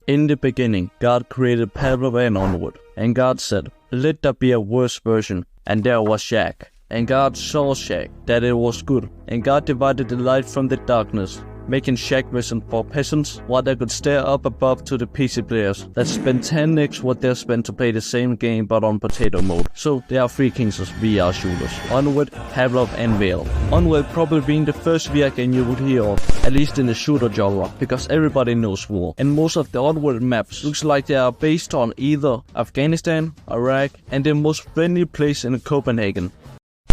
In the beginning, God created Pavlov and Onward, and God said, "Let there be a worse version," and there was Shaq. And God saw Shaq, that it was good, and God divided the light from the darkness, making Shaq vision for peasants, while they could stare up above to the PC players that spend 10x what they spent to play the same game but on potato mode. So there are 3 kings of VR shooters: Onward, Pavlov and Veil. Onward probably being the first VR game you would hear of, at least in the shooter genre, because everybody knows war. And most of the Onward maps looks like they are based on either Afghanistan, Iraq, and the most friendly place in Copenhagen.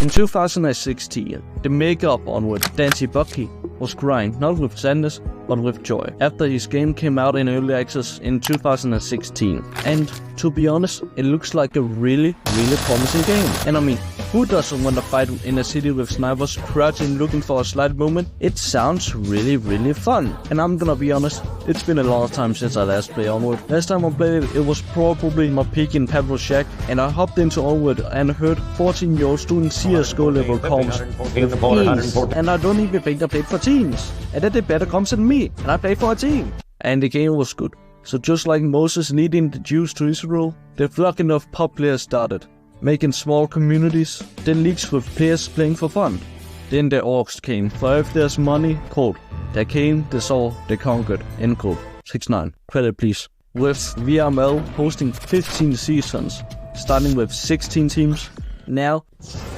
In 2016, the maker of Onward, Dancy Bucky, was crying not with sadness but with joy after his game came out in early access in 2016. And to be honest, it looks like a really promising game. And I mean, who doesn't want to fight in a city with snipers crouching looking for a slight moment? It sounds really fun. And I'm gonna be honest, it's been a long time since I last played Onward. Last time I played it, it was probably my peak in Pavlov Shack, and I hopped into Onward and heard 14-year-olds doing CSGO level comps with ease. And I don't even think I played for teams. And that did better comps than me, and I played for a team. And the game was good. So just like Moses leading the Jews to Israel, the flocking of pop players started, making small communities, then leagues with players playing for fun. Then the orcs came, for if there's money, quote, they came, they saw, they conquered, end quote. 6-9, credit please. With VRML hosting 15 seasons, starting with 16 teams, now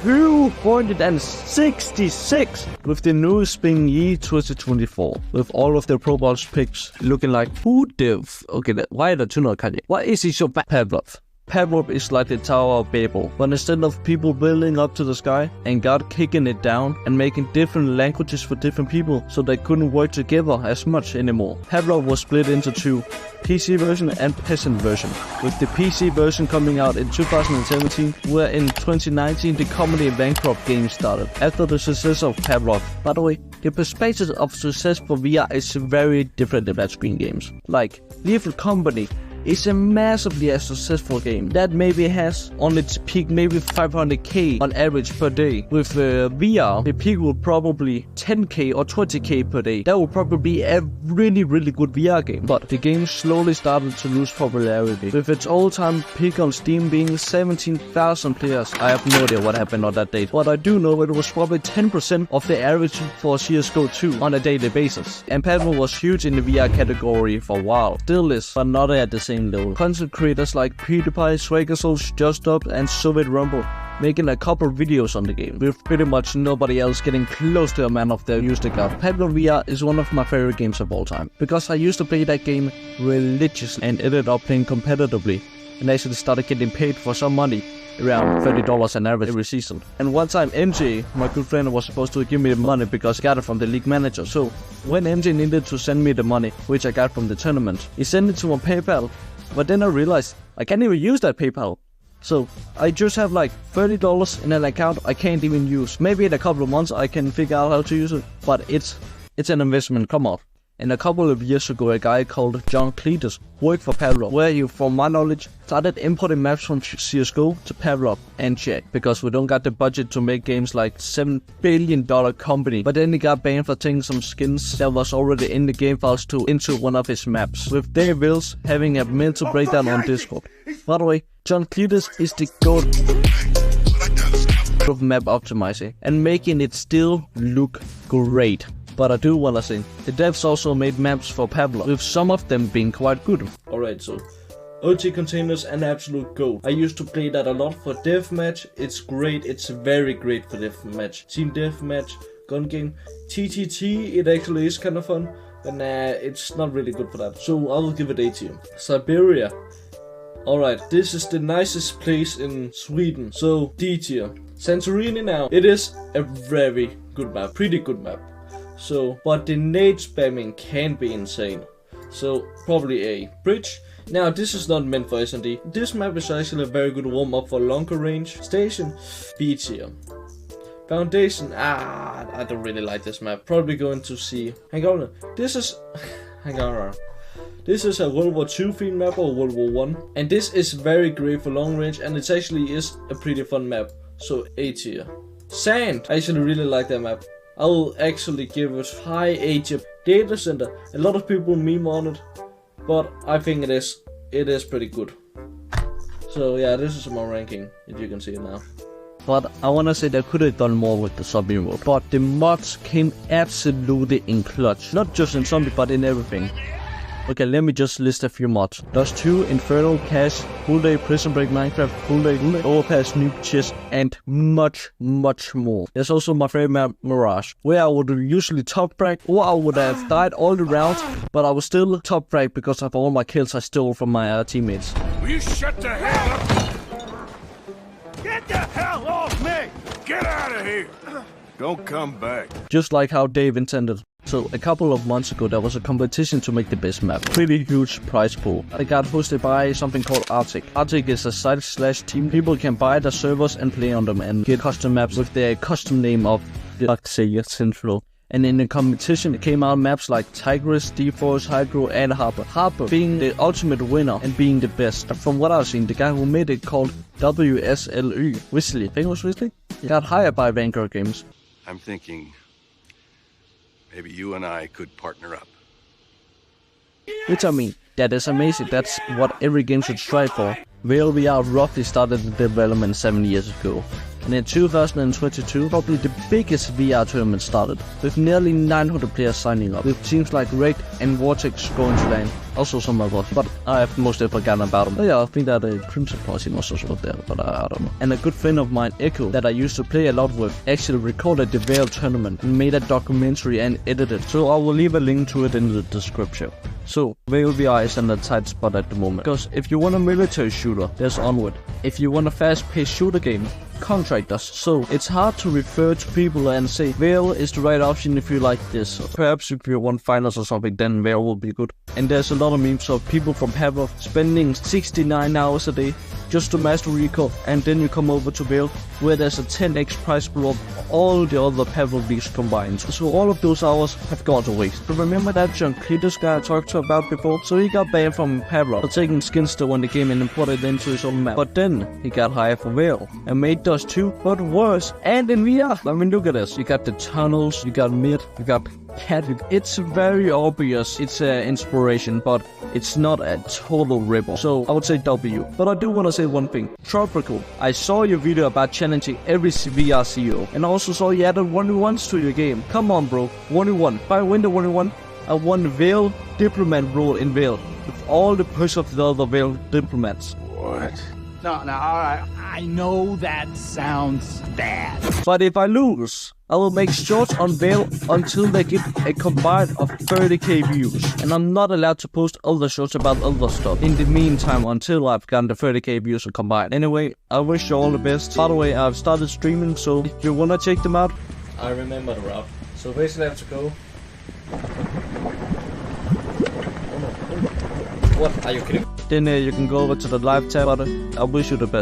266 with the newest being Ye 2024, with all of the Pro Bowls picks looking like who the why are the two not Kanye? Why is he so bad? Pavlov. Pavlov is like the Tower of Babel, but instead of people building up to the sky and God kicking it down and making different languages for different people so they couldn't work together as much anymore, Pavlov was split into 2, PC version and peasant version, with the PC version coming out in 2017, where in 2019 the comedy bankrupt game started after the success of Pavlov. By the way, the perspective of success for VR is very different than flat screen games. Like Lethal Company is a massively successful game that maybe has on its peak maybe 500k on average per day. With VR, the peak will probably 10k or 20k per day. That will probably be a really good VR game. But the game slowly started to lose popularity, with its all-time peak on Steam being 17,000 players. I have no idea what happened on that date, but I do know it was probably 10% of the average for CSGO 2 on a daily basis. And Pavlov was huge in the VR category for a while, still is, but not at the same level. Content creators like PewDiePie, Swaggersouls, Just Up, and Soviet Rumble making a couple videos on the game, with pretty much nobody else getting close to a man of their used account. Pavlov VR is one of my favorite games of all time, because I used to play that game religiously and ended up playing competitively, and actually started getting paid for some money, around $30 an average every season. And one time MJ, my good friend, was supposed to give me the money because I got it from the league manager. So when MJ needed to send me the money, which I got from the tournament, he sent it to my PayPal, but then I realized I can't even use that PayPal. So I just have like $30 in an account I can't even use. Maybe in a couple of months I can figure out how to use it, but it's an investment, come on. And a couple of years ago, a guy called John Cletus worked for Pavlov, where he, from my knowledge, started importing maps from CSGO to Pavlov and Czech, because we don't got the budget to make games like $7 billion company. But then he got banned for taking some skins that was already in the game files into one of his maps, with Dave Wills having a mental breakdown on Discord. By the way, John Cletus is the goat of map optimizing and making it still look great. But I do wanna say, the devs also made maps for Pavlov, with some of them being quite good. Alright, so OG Containers and Absolute Gold. I used to play that a lot for Deathmatch. It's great, it's very great for Deathmatch. Team Deathmatch, gun game. TTT, it actually is kind of fun, but nah, it's not really good for that. So I will give it A tier. Siberia. Alright, this is the nicest place in Sweden, so D tier. Santorini now. It is a very good map, pretty good map. So, but the nade spamming can be insane. So, probably A. Bridge. Now, this is not meant for S&D. This map is actually a very good warm-up for longer range. Station. B tier. Foundation. I don't really like this map. Probably going to C. Hang on. This is... hang on. This is a World War II theme map or World War I. And this is very great for long range, and it actually is a pretty fun map. So, A tier. Sand. I actually really like that map. I'll actually give it high A tier. Data Center. A lot of people meme on it. but I think it is pretty good. So yeah, this is my ranking, if you can see it now. But I wanna say they could have done more with the zombie mode. But the mods came absolutely in clutch. Not just in zombie, but in everything. Okay, let me just list a few mods. Dust 2, Infernal, Cash, Full Day, Prison Break, Minecraft, Full Day, Overpass, Nuke Chest, and much more. There's also my favorite map, Mirage, where I would usually top frag, or I would have died all the rounds, but I was still top frag because of all my kills I stole from my teammates. Will you shut the hell up? Get the hell off me! Get out of here! Don't come back. Just like how Dave intended. So a couple of months ago there was a competition to make the best map. Pretty huge prize pool. It got hosted by something called Arctic. Arctic is a site/team. People can buy the servers and play on them and get custom maps with their custom name of the Central. And in the competition it came out maps like Tigris, D-Force, Hydro and Harper. Harper being the ultimate winner and being the best. And from what I've seen, the guy who made it called WSLY, Wesley, I think it was Wesley? He got hired by Vanguard Games. I'm thinking maybe you and I could partner up. Which I mean, that is amazing. That's what every game should strive for. VR roughly started the development 7 years ago. And in 2022, probably the biggest VR tournament started, with nearly 900 players signing up, with teams like Raid and Vortex going to land. Also some others, but I have mostly forgotten about them. Oh yeah, I think that Crimson Poison was also there, but I don't know. And a good friend of mine, Echo, that I used to play a lot with, actually recorded the VR tournament and made a documentary and edited. So I will leave a link to it in the description. So, VR is in a tight spot at the moment, because if you want a military shooter, there's Onward. If you want a fast-paced shooter game, Contract does. So it's hard to refer to people and say VR is the right option if you like this. Perhaps if you want finals or something, then VR will be good. And there's a lot of memes of people from Pavlov spending 69 hours a day just to master recall, and then you come over to VR where there's a 10x price pool of all the other Pavlov leagues combined. So all of those hours have gone to waste. But remember that John Cletus guy I talked to about before? So he got banned from Pavlov for taking skins to win the game and imported it into his own map. But then he got hired for VR and made Dust 2, but worse. And in VR, I mean, look at this. You got the tunnels, you got mid, you got cat. It's very obvious it's an inspiration, but it's not a total ripple. So I would say W. But I do want to say one thing. Tropical, I saw your video about challenging every VR CEO, and I also saw you added 1v1s to your game. Come on, bro. 1v1. If I win the 1v1, I won the Veil Diplomat role in Veil with all the push of the other Veil Diplomats. What? No, alright. I know that sounds bad. But if I lose, I will make shorts on Veil until they get a combined of 30k views. And I'm not allowed to post other shorts about other stuff in the meantime until I've gotten the 30k views combined. Anyway, I wish you all the best. By the way, I've started streaming, so if you wanna check them out, I remember the route. So basically I have to go. What? Are you kidding? Then you can go over to the live tab. I wish you the best.